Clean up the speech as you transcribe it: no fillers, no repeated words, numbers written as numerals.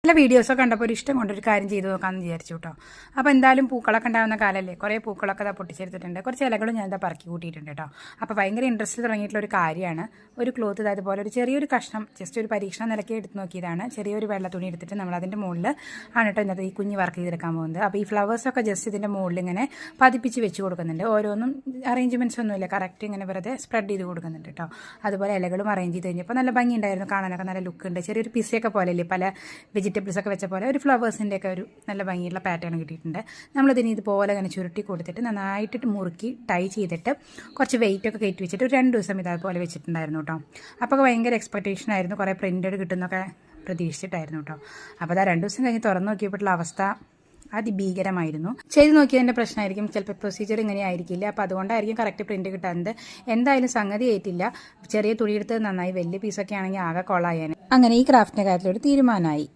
നല്ല വീഡിയോസൊക്കെ കണ്ടപ്പോൾ ഒരു ഇഷ്ടം കൊണ്ടൊരു കാര്യം ചെയ്ത് നോക്കാമെന്ന് വിചാരിച്ചു കേട്ടോ. അപ്പോൾ എന്തായാലും പൂക്കളൊക്കെ ഉണ്ടാകുന്ന കാലമല്ലേ, കുറേ പൂക്കളൊക്കെ ഇതാ പൊട്ടിച്ചെടുത്തിട്ടുണ്ട്, കുറച്ച് ഇലകളും ഞാൻ ഇതാ പറക്കി കൂട്ടിയിട്ടുണ്ട് കേട്ടോ. അപ്പോൾ ഭയങ്കര ഇൻട്രസ്റ്റ് തുടങ്ങിയിട്ടുള്ള ഒരു കാര്യമാണ്. ഒരു ക്ലോത്ത് അതുപോലെ ഒരു ചെറിയൊരു കഷ്ണം ജസ്റ്റ് ഒരു പരീക്ഷണ നിലയ്ക്ക് എടുത്ത് നോക്കിയതാണ്. ചെറിയൊരു വെള്ള തുണി എടുത്തിട്ട് നമ്മൾ അതിൻ്റെ മുകളിൽ ആണ് കേട്ടോ ഇന്നത്തെ ഈ കുഞ്ഞ് വർക്ക് ചെയ്തെടുക്കാൻ പോകുന്നത്. അപ്പോൾ ഈ ഫ്ലവേഴ്സൊക്കെ ജസ്റ്റ് ഇതിൻ്റെ മുകളിൽ ഇങ്ങനെ പതിപ്പിച്ച് വെച്ച് കൊടുക്കുന്നുണ്ട്. ഓരോന്നും അറേഞ്ച്മെൻറ്റ്സ് ഒന്നുമില്ല, കറക്റ്റ് ഇങ്ങനെ വെറുതെ സ്പ്രെഡ് ചെയ്ത് കൊടുക്കുന്നുണ്ട് കേട്ടോ. അതുപോലെ ഇലകളും അറേഞ്ച് ചെയ്ത് കഴിഞ്ഞപ്പോൾ നല്ല ഭംഗിയുണ്ടായിരുന്നു, കാണാനൊക്കെ നല്ല ലുക്ക് ഉണ്ട്. ചെറിയൊരു പിസയൊക്കെ പോലെയല്ലേ, പല വെജിറ്റബിൾസൊക്കെ വെച്ച പോലെ ഒരു ഫ്ലവേഴ്സിൻ്റെ ഒക്കെ ഒരു നല്ല ഭംഗിയുള്ള പാറ്റേൺ കിട്ടിയിട്ടുണ്ട്. നമ്മളിതിന് ഇതുപോലെ അങ്ങനെ ചുരുട്ടി കൊടുത്തിട്ട് നന്നായിട്ട് മുറുക്കി ടൈ ചെയ്തിട്ട് കുറച്ച് വെയിറ്റൊക്കെ കയറ്റി വെച്ചിട്ട് ഒരു 2 ദിവസം ഇതേപോലെ വെച്ചിട്ടുണ്ടായിരുന്നു കേട്ടോ. അപ്പോൾ ഭയങ്കര എക്സ്പെക്റ്റേഷൻ ആയിരുന്നു, കുറേ പ്രിൻറ്റഡ് കിട്ടുന്നൊക്കെ പ്രതീക്ഷിച്ചിട്ടായിരുന്നു കേട്ടോ. അപ്പോൾ അതാ 2 ദിവസം കഴിഞ്ഞ് തുറന്നു നോക്കിയപ്പോഴുള്ള അവസ്ഥ അതിഭീകരമായിരുന്നു. ചെയ്ത് നോക്കിയതിൻ്റെ പ്രശ്നമായിരിക്കും, ചിലപ്പോൾ പ്രൊസീജിയർ ഇങ്ങനെ ആയിരിക്കില്ല. അപ്പോൾ അതുകൊണ്ടായിരിക്കും കറക്റ്റ് പ്രിൻറ്റ് കിട്ടാത്തത്. എന്തായാലും സംഗതി ആയിട്ടില്ല. ചെറിയ തുണിയെടുത്ത് നന്നായി, വലിയ പീസൊക്കെ ആണെങ്കിൽ ആകെ കൊള്ളായാൻ. അങ്ങനെ ഈ ക്രാഫ്റ്റിൻ്റെ കാര്യത്തിലൊരു തീരുമാനമായി.